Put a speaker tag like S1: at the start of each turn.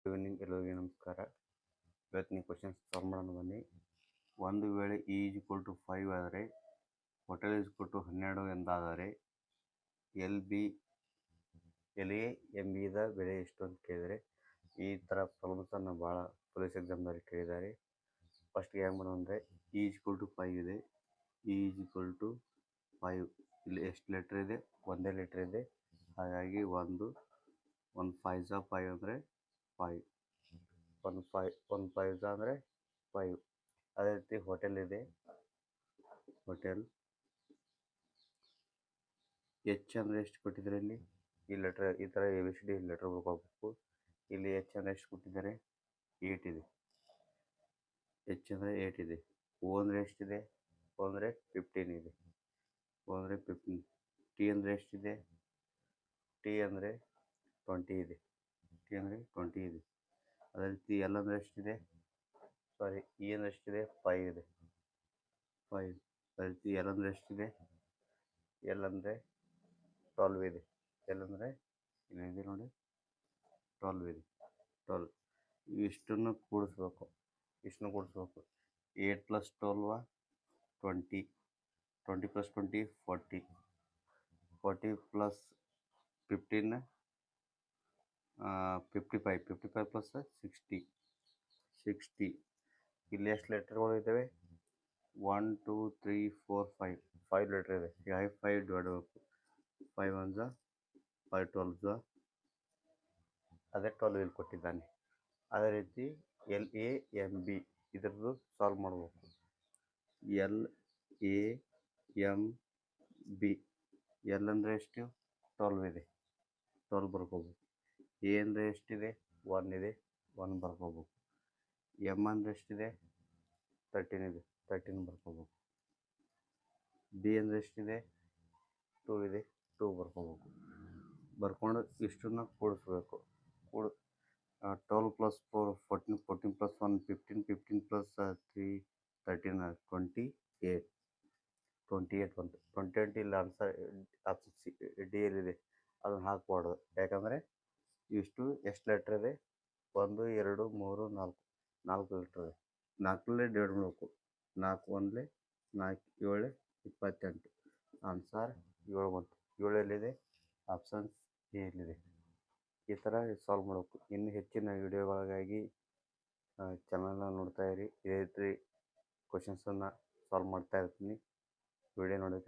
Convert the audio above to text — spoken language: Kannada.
S1: ಈವ್ನಿಂಗ್ ಎಲ್ಲರಿಗೂ ನಮಸ್ಕಾರ. ಇವತ್ತಿನ ಕ್ವಶನ್ಸ್ ಸಾಲ್ವ್ ಮಾಡೋಣ ಬನ್ನಿ. ಒಂದು ವೇಳೆ E = 5 ಆದರೆ ಹೋಟೆಲ್ = 12 ಎಂದಾದರೆ LA MB ಬೆಲೆ ಎಷ್ಟು ಅಂತ ಕೇಳಿದರೆ, ಈ ಥರ ಪ್ರಾಬ್ಲಮ್ಸನ್ನು ಭಾಳ ಪೊಲೀಸ್ ಎಕ್ಸಾಮ್ನಲ್ಲಿ ಕೇಳಿದ್ದಾರೆ. ಫಸ್ಟ್ಗೆ ಹೆಂಗೆ ಮಾಡೋಣ ಅಂದರೆ, E = 5 ಇದೆ. E = 5 ಇಲ್ಲಿ ಎಷ್ಟು ಲೆಟ್ರ್ ಇದೆ? ಒಂದೇ ಲೆಟ್ರ್ ಇದೆ. ಹಾಗಾಗಿ 1 5 5 ಅಂದರೆ 5, 1 5 ಅಂದರೆ 5. ಅದೇ ರೀತಿ ಹೋಟೆಲ್ ಇದೆ. ಹೋಟೆಲ್ H ಅಂದರೆ ಎಷ್ಟು ಕೊಟ್ಟಿದ್ದಾರೆ? ಇಲ್ಲಿ ಈ ಲೆಟ್ರ್ ಈ ಥರ ABCD ಲೆಟ್ರ್ ಬರ್ಕೋಬೇಕು. ಇಲ್ಲಿ H ಅಂದರೆ ಎಷ್ಟು ಕೊಟ್ಟಿದ್ದಾರೆ? 8 ಇದೆ. H ಅಂದರೆ 8 ಇದೆ. O ಅಂದರೆ ಎಷ್ಟಿದೆ? O ಅಂದರೆ 15 ಇದೆ. O ಅಂದರೆ 15. T ಅಂದರೆ ಎಷ್ಟಿದೆ? T ಅಂದರೆ 20 ಇದೆ. T ಅಂದರೆ 20 ಇದೆ. ಅದೇ ರೀತಿ L ಅಂದರೆ ಎಷ್ಟಿದೆ? E ಅಂದರೆ ಎಷ್ಟಿದೆ? 5 ಇದೆ. 5. ಅದೇ ರೀತಿ L ಅಂದರೆ ಎಷ್ಟಿದೆ? L ಅಂದರೆ 12 ಇದೆ. L ಅಂದರೆ ಇಲ್ಲಿದೆ ನೋಡಿ, 12 ಇದೆ. 12 ಇಷ್ಟನ್ನು ಕೂಡಿಸ್ಬೇಕು. 8 + 12 20, 20 + 20 40, 40 + 15 55, 55 + 60 60. ಇಲ್ಲಿ ಎಷ್ಟು ಲೆಟರ್ಗಳು ಇದ್ದಾವೆ? 1 2 3 4 5 ಲೆಟರ್ ಇದೆ. ಹೀಗಾಗಿ 5 ಡಿವೈಡ್ ಮಾಡಬೇಕು. 5 1 5 12 ಅದೇ 12 ಇಲ್ಲಿ ಕೊಟ್ಟಿದ್ದಾನೆ. ಅದೇ ರೀತಿ LAMB ಇದರದ್ದು ಸಾಲ್ವ್ ಮಾಡಬೇಕು. LAMB L ಅಂದರೆ ಎಷ್ಟು? 12 ಇದೆ. 12 ಬರ್ಕೋಬೇಕು. A ಅಂದರೆ ಎಷ್ಟಿದೆ? 1 ಇದೆ. 1 ಬರ್ಕೋಬೇಕು. M ಅಂದರೆ ಎಷ್ಟಿದೆ? 13 ಇದೆ. 13 ಬರ್ಕೋಬೇಕು. B ಅಂದರೆ ಎಷ್ಟಿದೆ? 2 ಇದೆ. 2 ಬರ್ಕೋಬೇಕು. ಬರ್ಕೊಂಡು ಇಷ್ಟನ್ನು ಕೂಡಿಸ್ಬೇಕು. 12 + 4 14, 14 + 1 15, 15 + 3 13 28. 28 ಬಂತು. 28 ಇಲ್ಲಿ ಆನ್ಸರ್ ಆಪ್ಷನ್ ಸಿ ಡಿ ಯಲ್ಲಿದೆ. ಅದನ್ನು ಹಾಕಬಾರ್ದು. ಯಾಕಂದರೆ ಇಷ್ಟು ಎಷ್ಟು ಲೆಟ್ರ್ ಇದೆ? 1 2 3 4 4 ಲೆಟ್ರ್ ಇದೆ. 4 ಡಿವೈಡ್ ಮಾಡಬೇಕು. 4 1 4 7 28. ಆನ್ಸರ್ 7 ಬಂತು. 7 ಎಲ್ಲಿದೆ? ಆಪ್ಷನ್ಸ್ ಎ ಯಲ್ಲಿದೆ. ಈ ಥರ ಸಾಲ್ವ್ ಮಾಡಬೇಕು. ಇನ್ನು ಹೆಚ್ಚಿನ ವಿಡಿಯೋಗಳಿಗಾಗಿ ಚಾನಲ್ನ ನೋಡ್ತಾ ಇರಿ. ಇದೇ ರೀತಿ ಕ್ವಶನ್ಸನ್ನು ಸಾಲ್ವ್ ಮಾಡ್ತಾ ಇರ್ತೀನಿ. ವಿಡಿಯೋ ನೋಡೋದಕ್ಕೆ